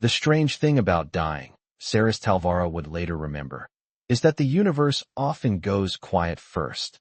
The strange thing about dying, Saris Talvara would later remember, is that the universe often goes quiet first.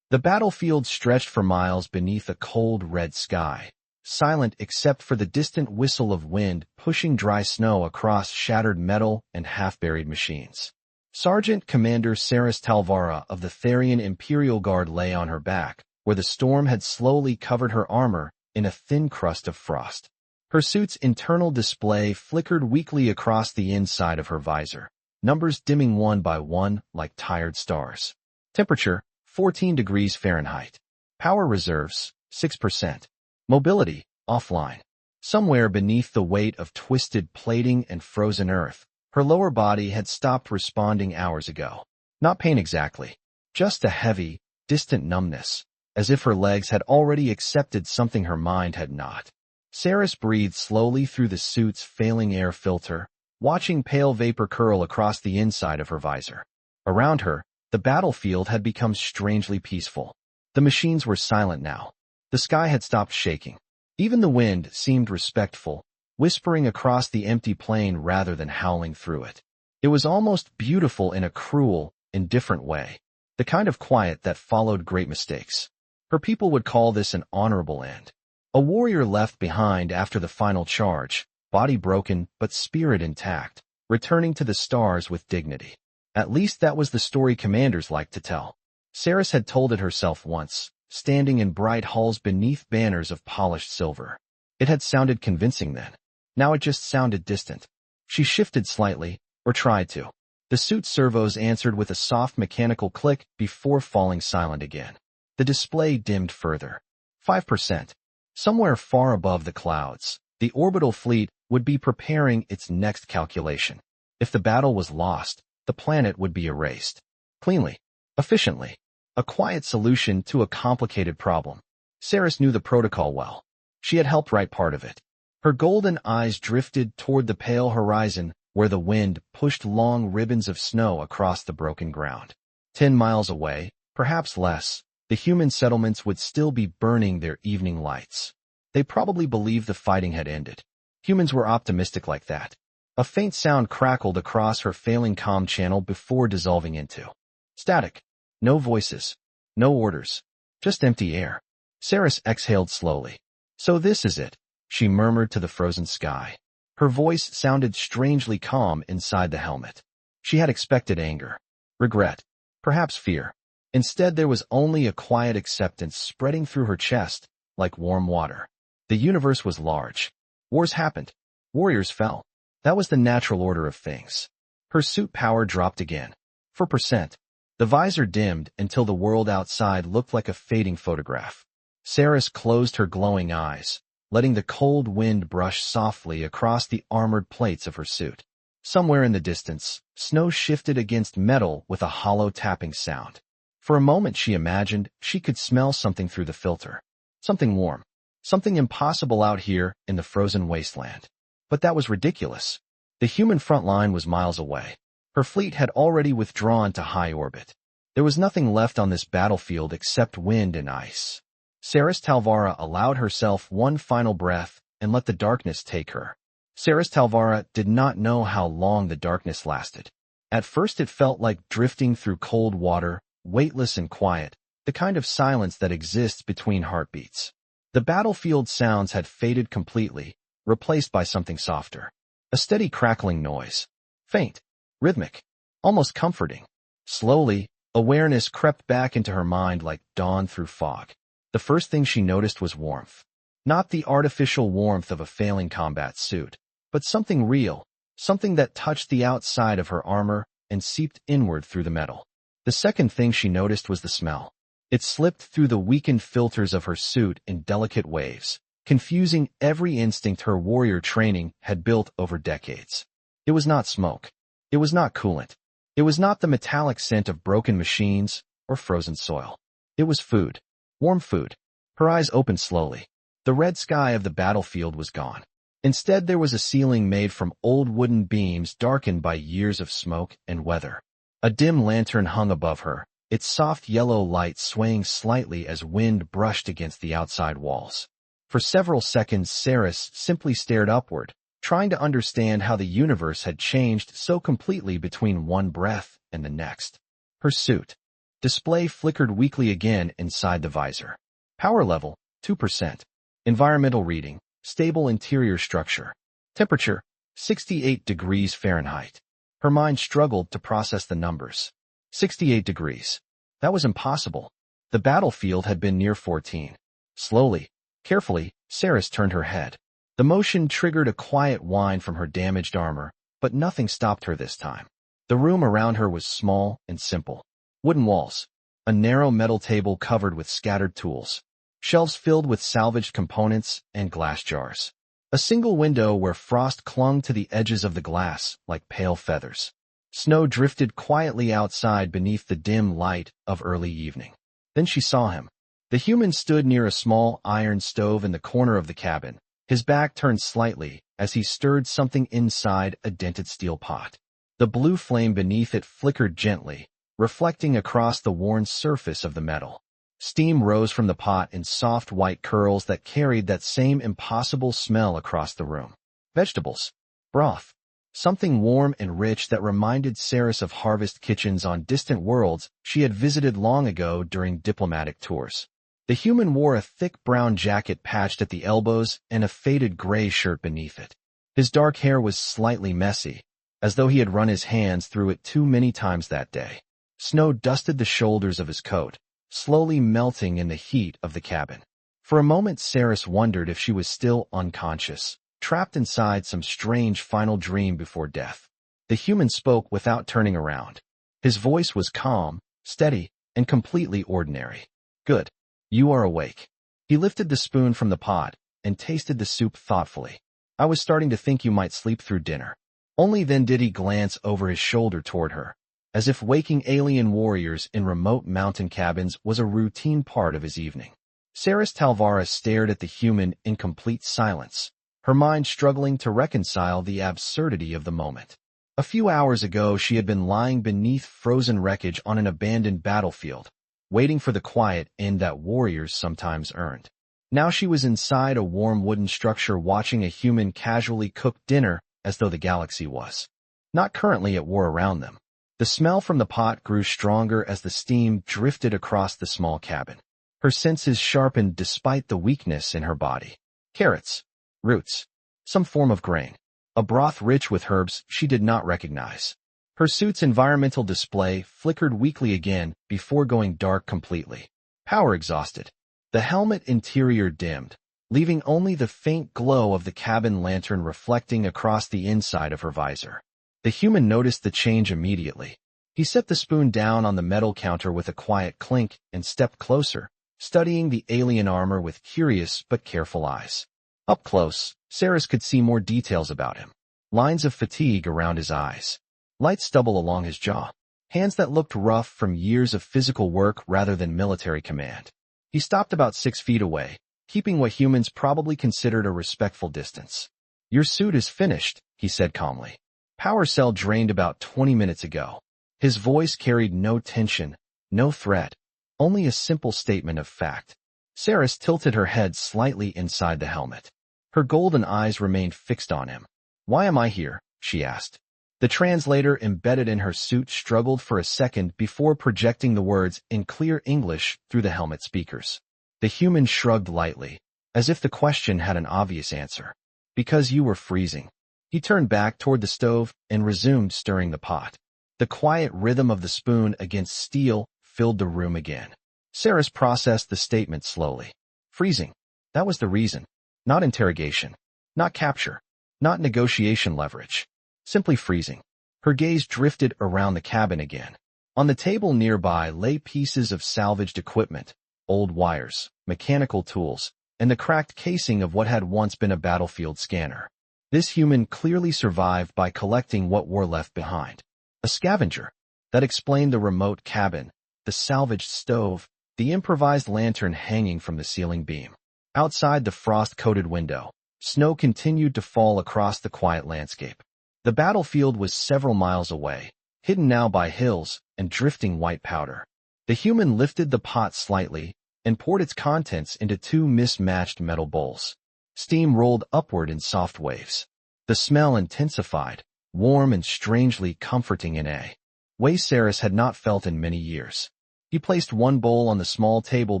The battlefield stretched for miles beneath a cold red sky, silent except for the distant whistle of wind pushing dry snow across shattered metal and half-buried machines. Sergeant Commander Saris Talvara of the Therian Imperial Guard lay on her back, where the storm had slowly covered her armor in a thin crust of frost. Her suit's internal display flickered weakly across the inside of her visor, numbers dimming one by one like tired stars. Temperature, 14 degrees Fahrenheit. Power reserves, 6%. Mobility, offline. Somewhere beneath the weight of twisted plating and frozen earth, her lower body had stopped responding hours ago. Not pain exactly, just a heavy, distant numbness, as if her legs had already accepted something her mind had not. Saris breathed slowly through the suit's failing air filter, watching pale vapor curl across the inside of her visor. Around her, the battlefield had become strangely peaceful. The machines were silent now. The sky had stopped shaking. Even the wind seemed respectful, whispering across the empty plain rather than howling through it. It was almost beautiful in a cruel, indifferent way, the kind of quiet that followed great mistakes. Her people would call this an honorable end. A warrior left behind after the final charge, body broken but spirit intact, returning to the stars with dignity. At least that was the story commanders liked to tell. Saris had told it herself once, standing in bright halls beneath banners of polished silver. It had sounded convincing then. Now it just sounded distant. She shifted slightly, or tried to. The suit's servos answered with a soft mechanical click before falling silent again. The display dimmed further. 5%. Somewhere far above the clouds, the orbital fleet would be preparing its next calculation. If the battle was lost, the planet would be erased. Cleanly. Efficiently. A quiet solution to a complicated problem. Saris knew the protocol well. She had helped write part of it. Her golden eyes drifted toward the pale horizon where the wind pushed long ribbons of snow across the broken ground. 10 miles away, perhaps less, the human settlements would still be burning their evening lights. They probably believed the fighting had ended. Humans were optimistic like that. A faint sound crackled across her failing comm channel before dissolving into static. No voices. No orders. Just empty air. Saris exhaled slowly. So this is it, she murmured to the frozen sky. Her voice sounded strangely calm inside the helmet. She had expected anger, regret, perhaps fear. Instead, there was only a quiet acceptance spreading through her chest, like warm water. The universe was large. Wars happened. Warriors fell. That was the natural order of things. Her suit power dropped again. 4%. The visor dimmed until the world outside looked like a fading photograph. Saris closed her glowing eyes, letting the cold wind brush softly across the armored plates of her suit. Somewhere in the distance, snow shifted against metal with a hollow tapping sound. For a moment she imagined she could smell something through the filter. Something warm. Something impossible out here in the frozen wasteland. But that was ridiculous. The human front line was miles away. Her fleet had already withdrawn to high orbit. There was nothing left on this battlefield except wind and ice. Saris Talvara allowed herself one final breath and let the darkness take her. Saris Talvara did not know how long the darkness lasted. At first it felt like drifting through cold water, weightless and quiet, the kind of silence that exists between heartbeats. The battlefield sounds had faded completely, replaced by something softer. A steady crackling noise. Faint. Rhythmic. Almost comforting. Slowly, awareness crept back into her mind like dawn through fog. The first thing she noticed was warmth. Not the artificial warmth of a failing combat suit, but something real, something that touched the outside of her armor and seeped inward through the metal. The second thing she noticed was the smell. It slipped through the weakened filters of her suit in delicate waves, confusing every instinct her warrior training had built over decades. It was not smoke. It was not coolant. It was not the metallic scent of broken machines or frozen soil. It was food. Warm food. Her eyes opened slowly. The red sky of the battlefield was gone. Instead, there was a ceiling made from old wooden beams darkened by years of smoke and weather. A dim lantern hung above her, its soft yellow light swaying slightly as wind brushed against the outside walls. For several seconds, Saris simply stared upward, trying to understand how the universe had changed so completely between one breath and the next. Her suit display flickered weakly again inside the visor. Power level, 2%. Environmental reading, stable interior structure. Temperature, 68 degrees Fahrenheit. Her mind struggled to process the numbers. 68 degrees. That was impossible. The battlefield had been near 14. Slowly, carefully, Saris turned her head. The motion triggered a quiet whine from her damaged armor, but nothing stopped her this time. The room around her was small and simple. Wooden walls, a narrow metal table covered with scattered tools, shelves filled with salvaged components and glass jars. A single window where frost clung to the edges of the glass like pale feathers. Snow drifted quietly outside beneath the dim light of early evening. Then she saw him. The human stood near a small iron stove in the corner of the cabin, his back turned slightly as he stirred something inside a dented steel pot. The blue flame beneath it flickered gently, reflecting across the worn surface of the metal. Steam rose from the pot in soft white curls that carried that same impossible smell across the room. Vegetables. Broth. Something warm and rich that reminded Saris of harvest kitchens on distant worlds she had visited long ago during diplomatic tours. The human wore a thick brown jacket patched at the elbows and a faded gray shirt beneath it. His dark hair was slightly messy, as though he had run his hands through it too many times that day. Snow dusted the shoulders of his coat, slowly melting in the heat of the cabin. For a moment Saris wondered if she was still unconscious, trapped inside some strange final dream before death. The human spoke without turning around. His voice was calm, steady, and completely ordinary. Good. You are awake. He lifted the spoon from the pot and tasted the soup thoughtfully. I was starting to think you might sleep through dinner. Only then did he glance over his shoulder toward her, as if waking alien warriors in remote mountain cabins was a routine part of his evening. Saris Talvara stared at the human in complete silence, her mind struggling to reconcile the absurdity of the moment. A few hours ago she had been lying beneath frozen wreckage on an abandoned battlefield, waiting for the quiet end that warriors sometimes earned. Now she was inside a warm wooden structure watching a human casually cook dinner as though the galaxy was not currently at war around them. The smell from the pot grew stronger as the steam drifted across the small cabin. Her senses sharpened despite the weakness in her body. Carrots, roots, some form of grain, a broth rich with herbs she did not recognize. Her suit's environmental display flickered weakly again before going dark completely. Power exhausted. The helmet interior dimmed, leaving only the faint glow of the cabin lantern reflecting across the inside of her visor. The human noticed the change immediately. He set the spoon down on the metal counter with a quiet clink and stepped closer, studying the alien armor with curious but careful eyes. Up close, Saris could see more details about him. Lines of fatigue around his eyes. Light stubble along his jaw. Hands that looked rough from years of physical work rather than military command. He stopped about 6 feet away, keeping what humans probably considered a respectful distance. Your suit is finished, he said calmly. Power cell drained about 20 minutes ago. His voice carried no tension, no threat, only a simple statement of fact. Saris tilted her head slightly inside the helmet. Her golden eyes remained fixed on him. Why am I here? She asked. The translator embedded in her suit struggled for a second before projecting the words in clear English through the helmet speakers. The human shrugged lightly, as if the question had an obvious answer. Because you were freezing. He turned back toward the stove and resumed stirring the pot. The quiet rhythm of the spoon against steel filled the room again. Saris processed the statement slowly. Freezing. That was the reason. Not interrogation. Not capture. Not negotiation leverage. Simply freezing. Her gaze drifted around the cabin again. On the table nearby lay pieces of salvaged equipment, old wires, mechanical tools, and the cracked casing of what had once been a battlefield scanner. This human clearly survived by collecting what were left behind. A scavenger. That explained the remote cabin, the salvaged stove, the improvised lantern hanging from the ceiling beam. Outside the frost-coated window, snow continued to fall across the quiet landscape. The battlefield was several miles away, hidden now by hills and drifting white powder. The human lifted the pot slightly and poured its contents into 2 mismatched metal bowls. Steam rolled upward in soft waves. The smell intensified, warm and strangely comforting in a way Saris had not felt in many years. He placed one bowl on the small table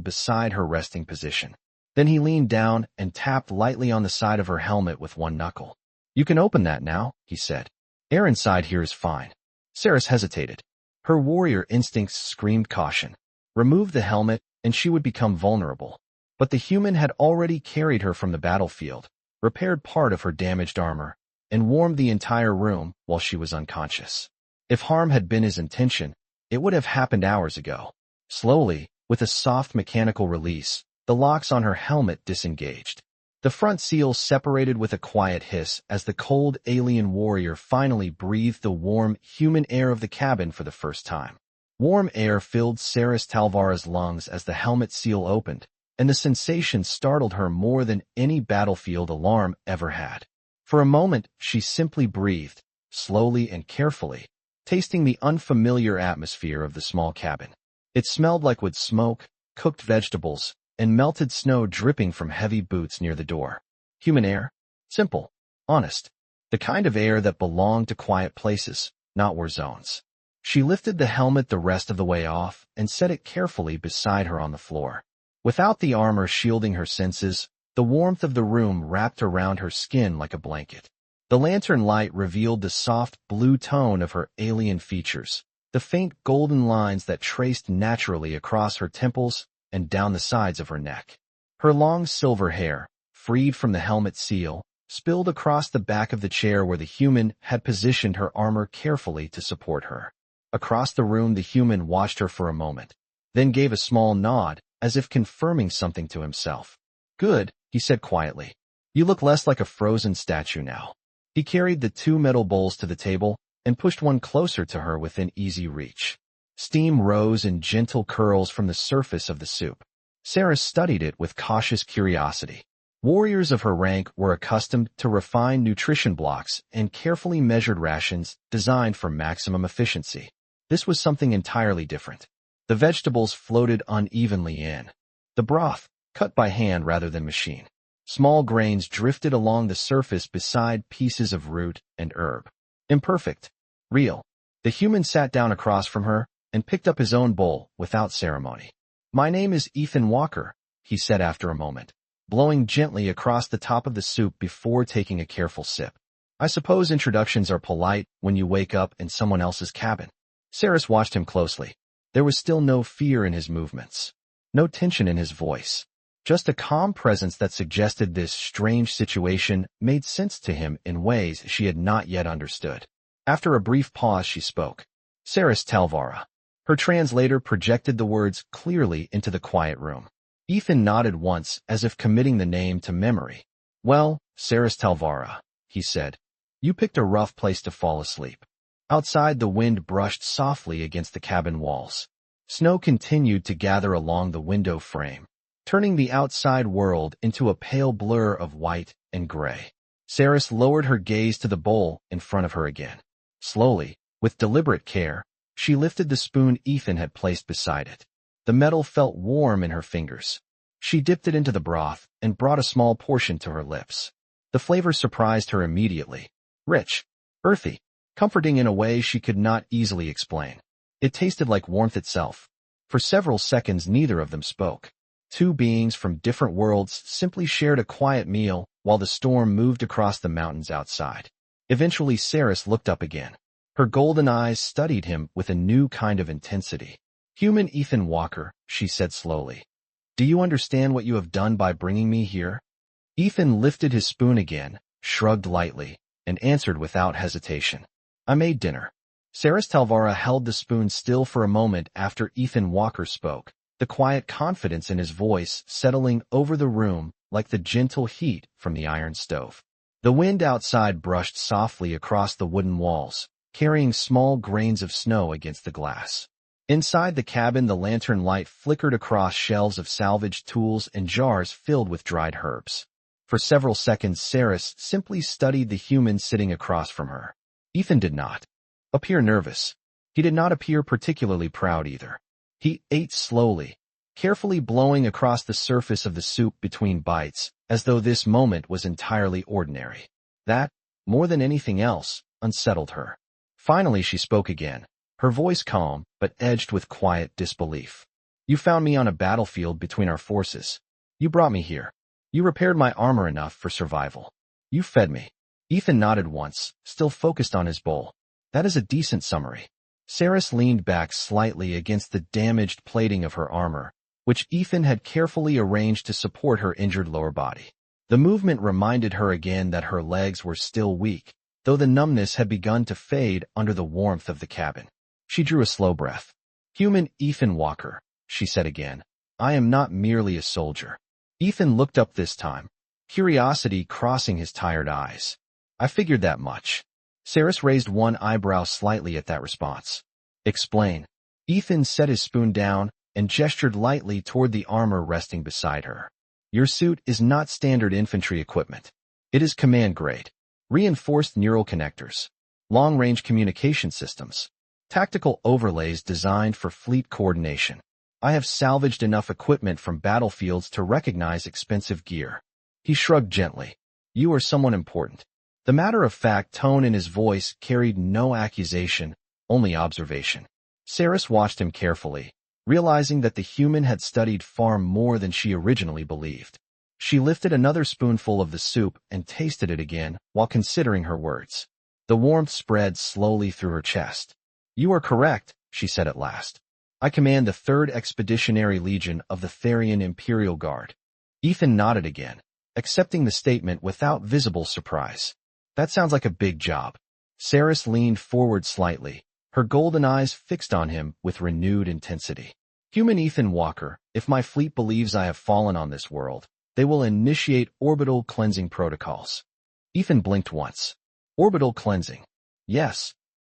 beside her resting position. Then he leaned down and tapped lightly on the side of her helmet with one knuckle. "You can open that now," he said. "Air inside here is fine." Saris hesitated. Her warrior instincts screamed caution. Remove the helmet, and she would become vulnerable. But the human had already carried her from the battlefield, repaired part of her damaged armor, and warmed the entire room while she was unconscious. If harm had been his intention, it would have happened hours ago. Slowly, with a soft mechanical release, the locks on her helmet disengaged. The front seal separated with a quiet hiss as the cold alien warrior finally breathed the warm, human air of the cabin for the first time. Warm air filled Saris Talvara's lungs as the helmet seal opened, and the sensation startled her more than any battlefield alarm ever had. For a moment, she simply breathed, slowly and carefully, tasting the unfamiliar atmosphere of the small cabin. It smelled like wood smoke, cooked vegetables, and melted snow dripping from heavy boots near the door. Human air? Simple. Honest. The kind of air that belonged to quiet places, not war zones. She lifted the helmet the rest of the way off and set it carefully beside her on the floor. Without the armor shielding her senses, the warmth of the room wrapped around her skin like a blanket. The lantern light revealed the soft blue tone of her alien features, the faint golden lines that traced naturally across her temples and down the sides of her neck. Her long silver hair, freed from the helmet seal, spilled across the back of the chair where the human had positioned her armor carefully to support her. Across the room the human watched her for a moment, then gave a small nod, as if confirming something to himself. "Good," he said quietly. "You look less like a frozen statue now." He carried the two metal bowls to the table and pushed one closer to her within easy reach. Steam rose in gentle curls from the surface of the soup. Saris studied it with cautious curiosity. Warriors of her rank were accustomed to refined nutrition blocks and carefully measured rations designed for maximum efficiency. This was something entirely different. The vegetables floated unevenly in. The broth, cut by hand rather than machine. Small grains drifted along the surface beside pieces of root and herb. Imperfect. Real. The human sat down across from her and picked up his own bowl without ceremony. "My name is Ethan Walker," he said after a moment, blowing gently across the top of the soup before taking a careful sip. "I suppose introductions are polite when you wake up in someone else's cabin." Saris watched him closely. There was still no fear in his movements, no tension in his voice, just a calm presence that suggested this strange situation made sense to him in ways she had not yet understood. After a brief pause she spoke. "Saris Talvara." Her translator projected the words clearly into the quiet room. Ethan nodded once as if committing the name to memory. "Well, Saris Talvara," he said, "you picked a rough place to fall asleep." Outside the wind brushed softly against the cabin walls. Snow continued to gather along the window frame, turning the outside world into a pale blur of white and gray. Saris lowered her gaze to the bowl in front of her again. Slowly, with deliberate care, she lifted the spoon Ethan had placed beside it. The metal felt warm in her fingers. She dipped it into the broth and brought a small portion to her lips. The flavor surprised her immediately. Rich, earthy, comforting in a way she could not easily explain. It tasted like warmth itself. For several seconds neither of them spoke. Two beings from different worlds simply shared a quiet meal while the storm moved across the mountains outside. Eventually Saris looked up again. Her golden eyes studied him with a new kind of intensity. "Human Ethan Walker," she said slowly. "Do you understand what you have done by bringing me here?" Ethan lifted his spoon again, shrugged lightly, and answered without hesitation. "I made dinner." Saris Talvara held the spoon still for a moment after Ethan Walker spoke, the quiet confidence in his voice settling over the room like the gentle heat from the iron stove. The wind outside brushed softly across the wooden walls, carrying small grains of snow against the glass. Inside the cabin the lantern light flickered across shelves of salvaged tools and jars filled with dried herbs. For several seconds Saris simply studied the human sitting across from her. Ethan did not appear nervous. He did not appear particularly proud either. He ate slowly, carefully blowing across the surface of the soup between bites, as though this moment was entirely ordinary. That more than anything else, unsettled her. Finally she spoke again, her voice calm but edged with quiet disbelief. You found me on a battlefield between our forces. You brought me here. You repaired my armor enough for survival. You fed me. Ethan nodded once, still focused on his bowl. That is a decent summary. Saris leaned back slightly against the damaged plating of her armor, which Ethan had carefully arranged to support her injured lower body. The movement reminded her again that her legs were still weak, though the numbness had begun to fade under the warmth of the cabin. She drew a slow breath. Human Ethan Walker, she said again. I am not merely a soldier. Ethan looked up this time, curiosity crossing his tired eyes. I figured that much. Saris raised one eyebrow slightly at that response. Explain. Ethan set his spoon down and gestured lightly toward the armor resting beside her. Your suit is not standard infantry equipment. It is command grade. Reinforced neural connectors. Long-range communication systems. Tactical overlays designed for fleet coordination. I have salvaged enough equipment from battlefields to recognize expensive gear. He shrugged gently. You are someone important. The matter-of-fact tone in his voice carried no accusation, only observation. Saris watched him carefully, realizing that the human had studied far more than she originally believed. She lifted another spoonful of the soup and tasted it again while considering her words. The warmth spread slowly through her chest. You are correct, she said at last. I command the 3rd Expeditionary Legion of the Therian Imperial Guard. Ethan nodded again, accepting the statement without visible surprise. That sounds like a big job. Saris leaned forward slightly, her golden eyes fixed on him with renewed intensity. Human Ethan Walker, if my fleet believes I have fallen on this world, they will initiate orbital cleansing protocols. Ethan blinked once. Orbital cleansing. Yes.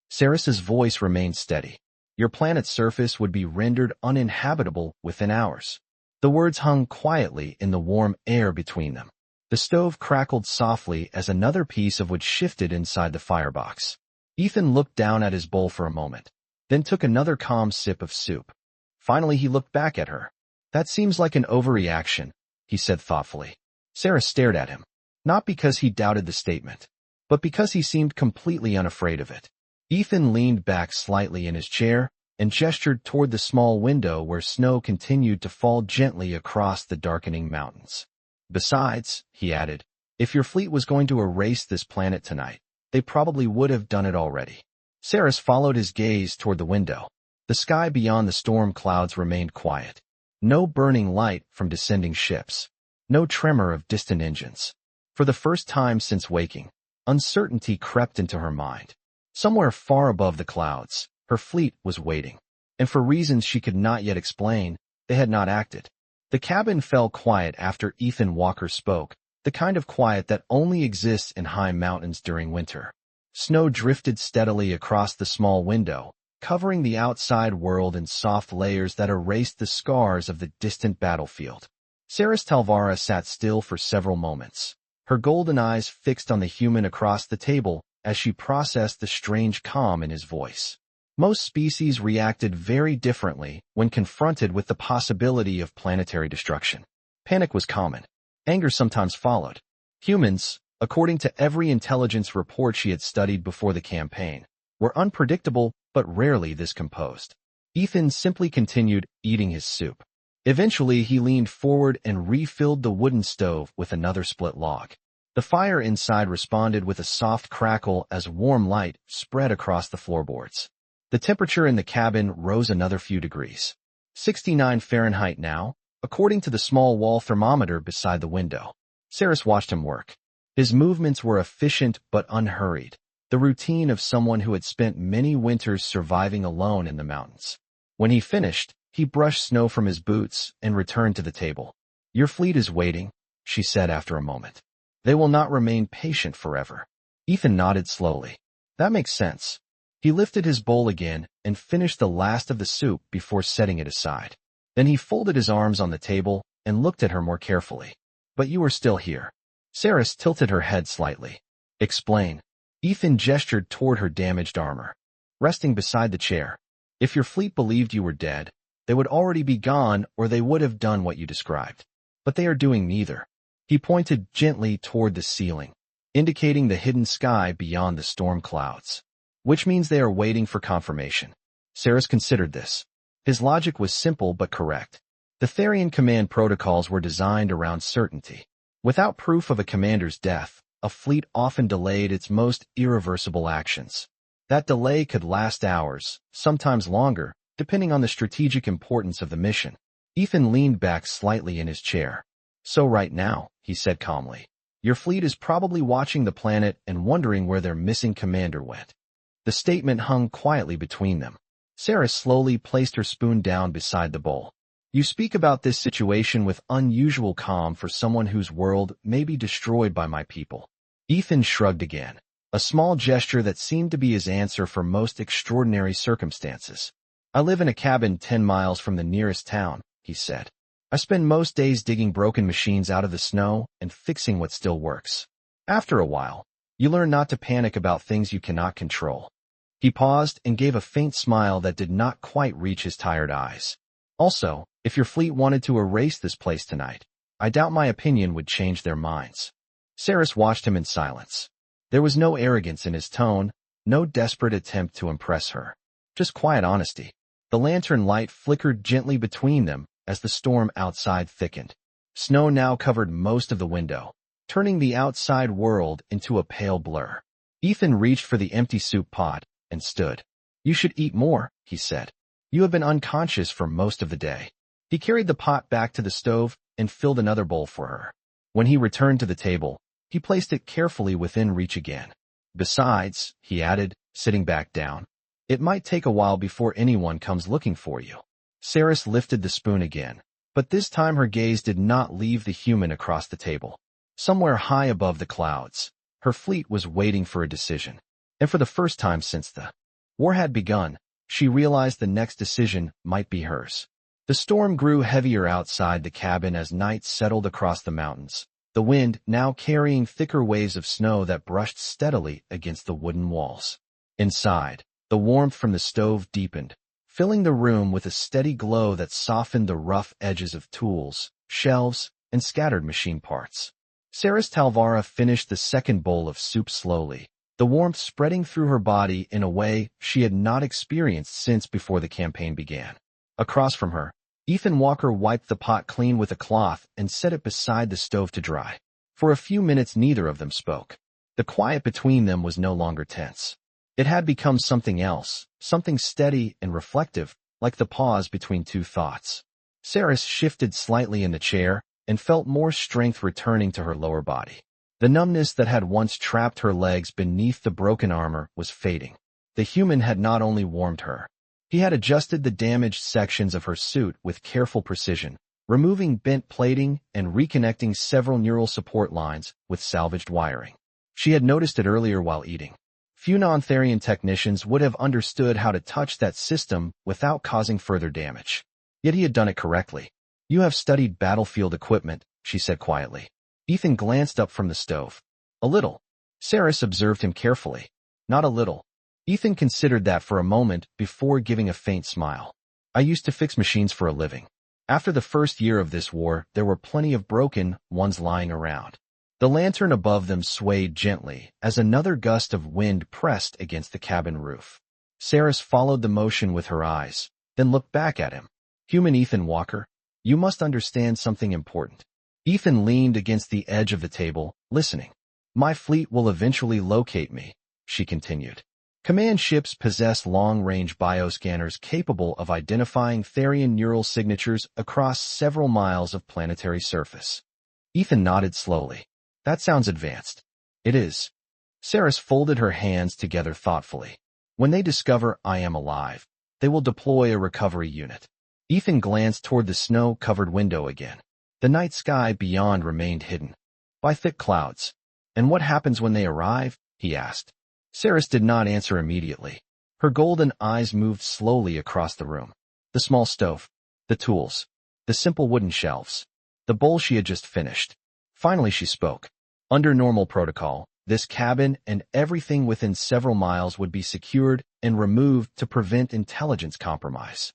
Saris's voice remained steady. Your planet's surface would be rendered uninhabitable within hours. The words hung quietly in the warm air between them. The stove crackled softly as another piece of wood shifted inside the firebox. Ethan looked down at his bowl for a moment, then took another calm sip of soup. Finally he looked back at her. That seems like an overreaction, he said thoughtfully. Saris stared at him, not because he doubted the statement, but because he seemed completely unafraid of it. Ethan leaned back slightly in his chair and gestured toward the small window where snow continued to fall gently across the darkening mountains. Besides, he added, if your fleet was going to erase this planet tonight, they probably would have done it already. Saris followed his gaze toward the window. The sky beyond the storm clouds remained quiet. No burning light from descending ships. No tremor of distant engines. For the first time since waking, uncertainty crept into her mind. Somewhere far above the clouds, her fleet was waiting. And for reasons she could not yet explain, they had not acted. The cabin fell quiet after Ethan Walker spoke, the kind of quiet that only exists in high mountains during winter. Snow drifted steadily across the small window, covering the outside world in soft layers that erased the scars of the distant battlefield. Saris Talvara sat still for several moments, her golden eyes fixed on the human across the table as she processed the strange calm in his voice. Most species reacted very differently when confronted with the possibility of planetary destruction. Panic was common. Anger sometimes followed. Humans, according to every intelligence report she had studied before the campaign, were unpredictable but rarely this composed. Ethan simply continued eating his soup. Eventually, he leaned forward and refilled the wooden stove with another split log. The fire inside responded with a soft crackle as warm light spread across the floorboards. The temperature in the cabin rose another few degrees. 69 Fahrenheit now, according to the small wall thermometer beside the window. Saris watched him work. His movements were efficient but unhurried, the routine of someone who had spent many winters surviving alone in the mountains. When he finished, he brushed snow from his boots and returned to the table. Your fleet is waiting, she said after a moment. They will not remain patient forever. Ethan nodded slowly. That makes sense. He lifted his bowl again and finished the last of the soup before setting it aside. Then he folded his arms on the table and looked at her more carefully. But you are still here. Saris tilted her head slightly. Explain. Ethan gestured toward her damaged armor, resting beside the chair. If your fleet believed you were dead, they would already be gone or they would have done what you described. But they are doing neither. He pointed gently toward the ceiling. indicating the hidden sky beyond the storm clouds. Which means they are waiting for confirmation. Saris considered this. His logic was simple but correct. The Therian command protocols were designed around certainty. Without proof of a commander's death, a fleet often delayed its most irreversible actions. That delay could last hours, sometimes longer, depending on the strategic importance of the mission. Ethan leaned back slightly in his chair. So right now, he said calmly, your fleet is probably watching the planet and wondering where their missing commander went. The statement hung quietly between them. Saris slowly placed her spoon down beside the bowl. You speak about this situation with unusual calm for someone whose world may be destroyed by my people. Ethan shrugged again, a small gesture that seemed to be his answer for most extraordinary circumstances. I live in a cabin 10 miles from the nearest town, he said. I spend most days digging broken machines out of the snow and fixing what still works. After a while, you learn not to panic about things you cannot control. He paused and gave a faint smile that did not quite reach his tired eyes. Also, if your fleet wanted to erase this place tonight, I doubt my opinion would change their minds. Saris watched him in silence. There was no arrogance in his tone, no desperate attempt to impress her. Just quiet honesty. The lantern light flickered gently between them as the storm outside thickened. Snow now covered most of the window, turning the outside world into a pale blur. Ethan reached for the empty soup pot and stood. You should eat more, he said. You have been unconscious for most of the day. He carried the pot back to the stove and filled another bowl for her. When he returned to the table, he placed it carefully within reach again. Besides, he added, sitting back down, it might take a while before anyone comes looking for you. Saris lifted the spoon again, but this time her gaze did not leave the human across the table. Somewhere high above the clouds, her fleet was waiting for a decision. And for the first time since the war had begun, she realized the next decision might be hers. The storm grew heavier outside the cabin as night settled across the mountains, the wind now carrying thicker waves of snow that brushed steadily against the wooden walls. Inside, the warmth from the stove deepened, filling the room with a steady glow that softened the rough edges of tools, shelves, and scattered machine parts. Saris Talvara finished the second bowl of soup slowly, the warmth spreading through her body in a way she had not experienced since before the campaign began. Across from her, Ethan Walker wiped the pot clean with a cloth and set it beside the stove to dry. For a few minutes neither of them spoke. The quiet between them was no longer tense. It had become something else, something steady and reflective, like the pause between two thoughts. Saris shifted slightly in the chair and felt more strength returning to her lower body. The numbness that had once trapped her legs beneath the broken armor was fading. The human had not only warmed her. He had adjusted the damaged sections of her suit with careful precision, removing bent plating and reconnecting several neural support lines with salvaged wiring. She had noticed it earlier while eating. Few non-Therian technicians would have understood how to touch that system without causing further damage. Yet he had done it correctly. You have studied battlefield equipment, she said quietly. Ethan glanced up from the stove. A little. Saris observed him carefully. Not a little. Ethan considered that for a moment before giving a faint smile. I used to fix machines for a living. After the first year of this war, there were plenty of broken ones lying around. The lantern above them swayed gently as another gust of wind pressed against the cabin roof. Saris followed the motion with her eyes, then looked back at him. Human Ethan Walker, you must understand something important. Ethan leaned against the edge of the table, listening. My fleet will eventually locate me, she continued. Command ships possess long-range bioscanners capable of identifying Therian neural signatures across several miles of planetary surface. Ethan nodded slowly. That sounds advanced. It is. Saris folded her hands together thoughtfully. When they discover I am alive, they will deploy a recovery unit. Ethan glanced toward the snow-covered window again. The night sky beyond remained hidden by thick clouds. And what happens when they arrive? He asked. Saris did not answer immediately. Her golden eyes moved slowly across the room. The small stove, the tools, the simple wooden shelves, the bowl she had just finished. Finally she spoke. Under normal protocol, this cabin and everything within several miles would be secured and removed to prevent intelligence compromise.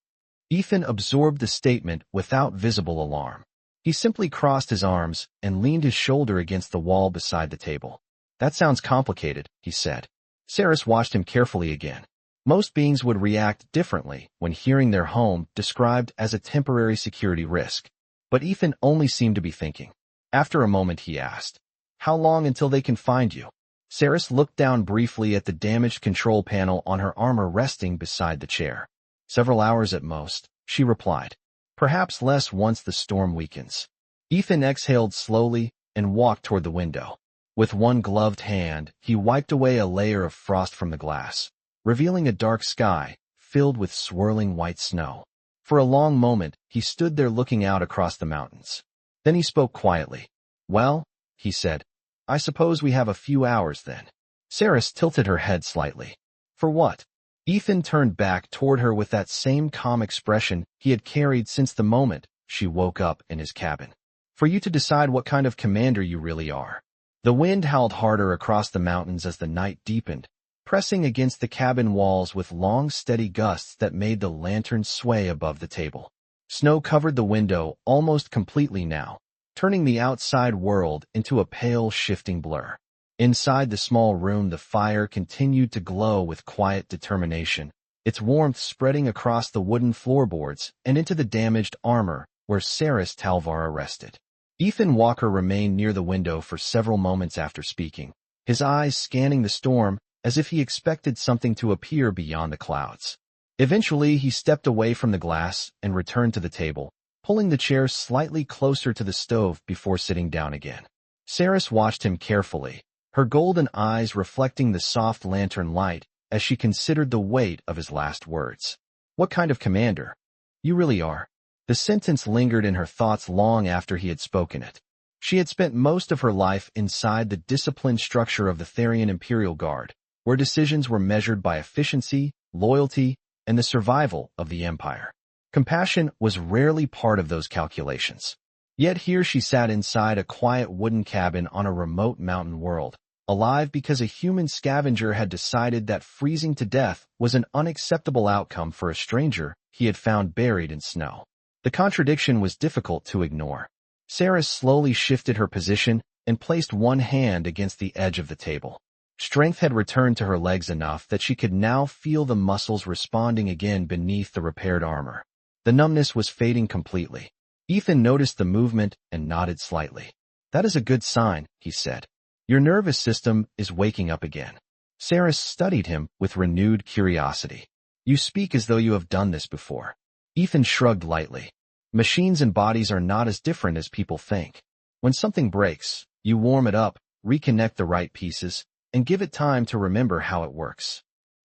Ethan absorbed the statement without visible alarm. He simply crossed his arms and leaned his shoulder against the wall beside the table. That sounds complicated, he said. Saris watched him carefully again. Most beings would react differently when hearing their home described as a temporary security risk. But Ethan only seemed to be thinking. After a moment he asked, "How long until they can find you?" Saris looked down briefly at the damaged control panel on her armor resting beside the chair. "Several hours at most," she replied. "Perhaps less once the storm weakens." Ethan exhaled slowly and walked toward the window. With one gloved hand, he wiped away a layer of frost from the glass, revealing a dark sky filled with swirling white snow. For a long moment, he stood there looking out across the mountains. Then he spoke quietly. "Well," he said, "I suppose we have a few hours then." Saris tilted her head slightly. "For what?" Ethan turned back toward her with that same calm expression he had carried since the moment she woke up in his cabin. "For you to decide what kind of commander you really are." The wind howled harder across the mountains as the night deepened, pressing against the cabin walls with long, steady gusts that made the lantern sway above the table. Snow covered the window almost completely now, turning the outside world into a pale, shifting blur. Inside the small room, the fire continued to glow with quiet determination, its warmth spreading across the wooden floorboards and into the damaged armor where Saris Talvara rested. Ethan Walker remained near the window for several moments after speaking, his eyes scanning the storm as if he expected something to appear beyond the clouds. Eventually, he stepped away from the glass and returned to the table, pulling the chair slightly closer to the stove before sitting down again. Saris watched him carefully, her golden eyes reflecting the soft lantern light as she considered the weight of his last words. "What kind of commander you really are?" The sentence lingered in her thoughts long after he had spoken it. She had spent most of her life inside the disciplined structure of the Therian Imperial Guard, where decisions were measured by efficiency, loyalty, and the survival of the Empire. Compassion was rarely part of those calculations. Yet here she sat inside a quiet wooden cabin on a remote mountain world, alive because a human scavenger had decided that freezing to death was an unacceptable outcome for a stranger he had found buried in snow. The contradiction was difficult to ignore. Saris slowly shifted her position and placed one hand against the edge of the table. Strength had returned to her legs enough that she could now feel the muscles responding again beneath the repaired armor. The numbness was fading completely. Ethan noticed the movement and nodded slightly. "That is a good sign," he said. "Your nervous system is waking up again." Saris studied him with renewed curiosity. "You speak as though you have done this before." Ethan shrugged lightly. "Machines and bodies are not as different as people think. When something breaks, you warm it up, reconnect the right pieces, and give it time to remember how it works."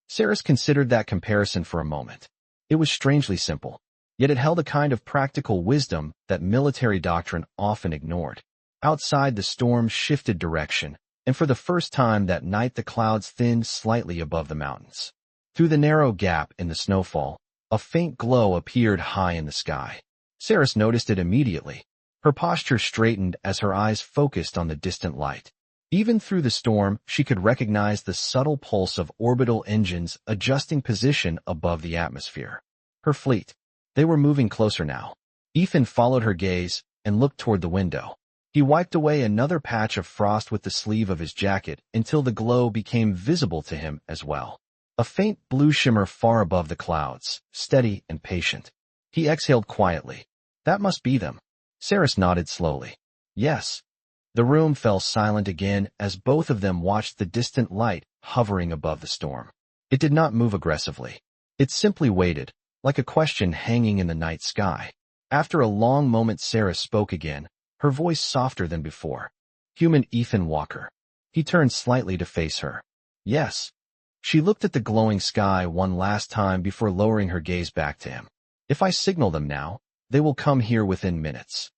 Saris considered that comparison for a moment. It was strangely simple, yet it held a kind of practical wisdom that military doctrine often ignored. Outside, the storm shifted direction, and for the first time that night the clouds thinned slightly above the mountains. Through the narrow gap in the snowfall, a faint glow appeared high in the sky. Saris noticed it immediately. Her posture straightened as her eyes focused on the distant light. Even through the storm, she could recognize the subtle pulse of orbital engines adjusting position above the atmosphere. Her fleet. They were moving closer now. Ethan followed her gaze and looked toward the window. He wiped away another patch of frost with the sleeve of his jacket until the glow became visible to him as well. A faint blue shimmer far above the clouds, steady and patient. He exhaled quietly. "That must be them." Saris nodded slowly. "Yes." The room fell silent again as both of them watched the distant light hovering above the storm. It did not move aggressively. It simply waited, like a question hanging in the night sky. After a long moment, Saris spoke again, her voice softer than before. "Human Ethan Walker." He turned slightly to face her. "Yes." She looked at the glowing sky one last time before lowering her gaze back to him. "If I signal them now, they will come here within minutes."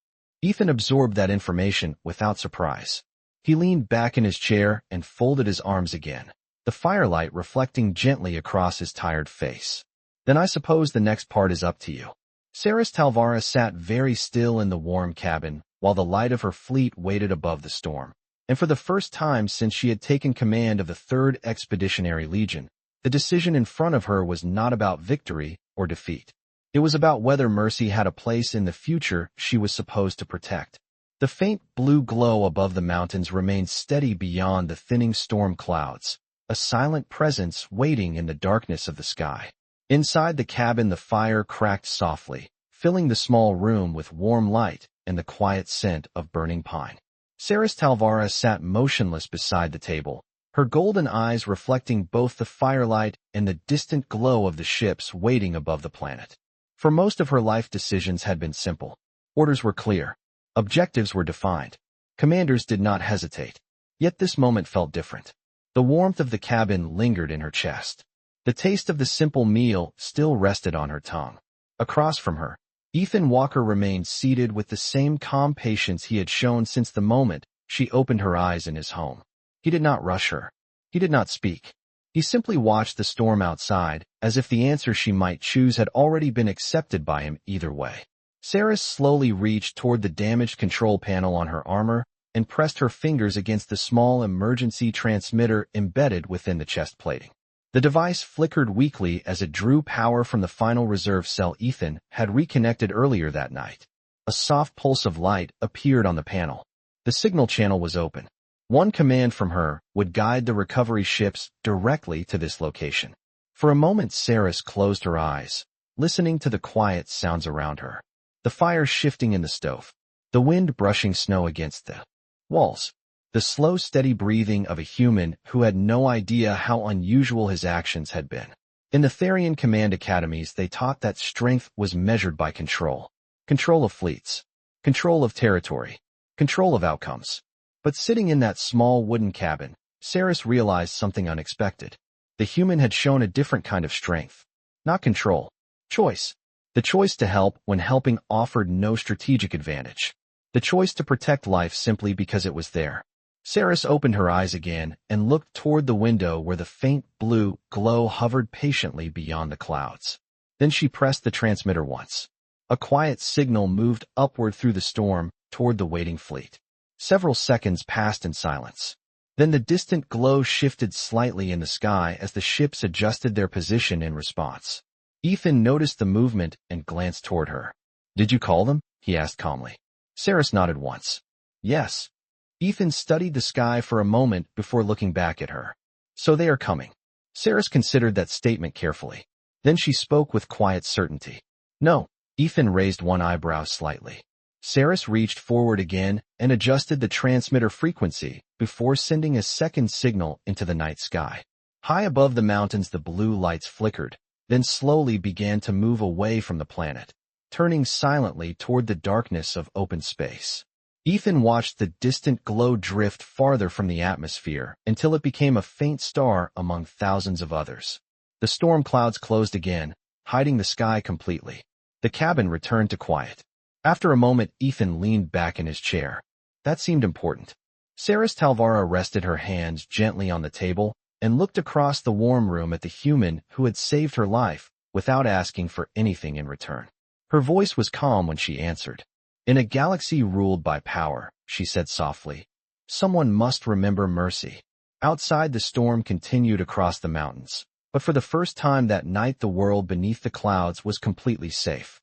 Ethan absorbed that information without surprise. He leaned back in his chair and folded his arms again, the firelight reflecting gently across his tired face. "Then I suppose the next part is up to you." Saris Talvara sat very still in the warm cabin while the light of her fleet waited above the storm. And for the first time since she had taken command of the 3rd Expeditionary Legion, the decision in front of her was not about victory or defeat. It was about whether Mercy had a place in the future she was supposed to protect. The faint blue glow above the mountains remained steady beyond the thinning storm clouds, a silent presence waiting in the darkness of the sky. Inside the cabin, the fire cracked softly, filling the small room with warm light and the quiet scent of burning pine. Saris Talvara sat motionless beside the table, her golden eyes reflecting both the firelight and the distant glow of the ships waiting above the planet. For most of her life, decisions had been simple. Orders were clear. Objectives were defined. Commanders did not hesitate. Yet this moment felt different. The warmth of the cabin lingered in her chest. The taste of the simple meal still rested on her tongue. Across from her, Ethan Walker remained seated with the same calm patience he had shown since the moment she opened her eyes in his home. He did not rush her. He did not speak. He simply watched the storm outside, as if the answer she might choose had already been accepted by him either way. Saris slowly reached toward the damaged control panel on her armor and pressed her fingers against the small emergency transmitter embedded within the chest plating. The device flickered weakly as it drew power from the final reserve cell Ethan had reconnected earlier that night. A soft pulse of light appeared on the panel. The signal channel was open. One command from her would guide the recovery ships directly to this location. For a moment, Saris closed her eyes, listening to the quiet sounds around her. The fire shifting in the stove, the wind brushing snow against the walls, the slow, steady breathing of a human who had no idea how unusual his actions had been. In the Therian command academies, they taught that strength was measured by control. Control of fleets, control of territory, control of outcomes. But sitting in that small wooden cabin, Saris realized something unexpected. The human had shown a different kind of strength. Not control. Choice. The choice to help when helping offered no strategic advantage. The choice to protect life simply because it was there. Saris opened her eyes again and looked toward the window where the faint blue glow hovered patiently beyond the clouds. Then she pressed the transmitter once. A quiet signal moved upward through the storm toward the waiting fleet. Several seconds passed in silence. Then the distant glow shifted slightly in the sky as the ships adjusted their position in response. Ethan noticed the movement and glanced toward her. "Did you call them?" he asked calmly. Saris nodded once. "Yes." Ethan studied the sky for a moment before looking back at her. "So they are coming." Saris considered that statement carefully. Then she spoke with quiet certainty. "No." Ethan raised one eyebrow slightly. Saris reached forward again and adjusted the transmitter frequency before sending a second signal into the night sky. High above the mountains, the blue lights flickered, then slowly began to move away from the planet, turning silently toward the darkness of open space. Ethan watched the distant glow drift farther from the atmosphere until it became a faint star among thousands of others. The storm clouds closed again, hiding the sky completely. The cabin returned to quiet. After a moment, Ethan leaned back in his chair. That seemed important. Saris Talvara rested her hands gently on the table and looked across the warm room at the human who had saved her life without asking for anything in return. Her voice was calm when she answered. "In a galaxy ruled by power," she said softly, "someone must remember mercy." Outside, the storm continued across the mountains, but for the first time that night the world beneath the clouds was completely safe.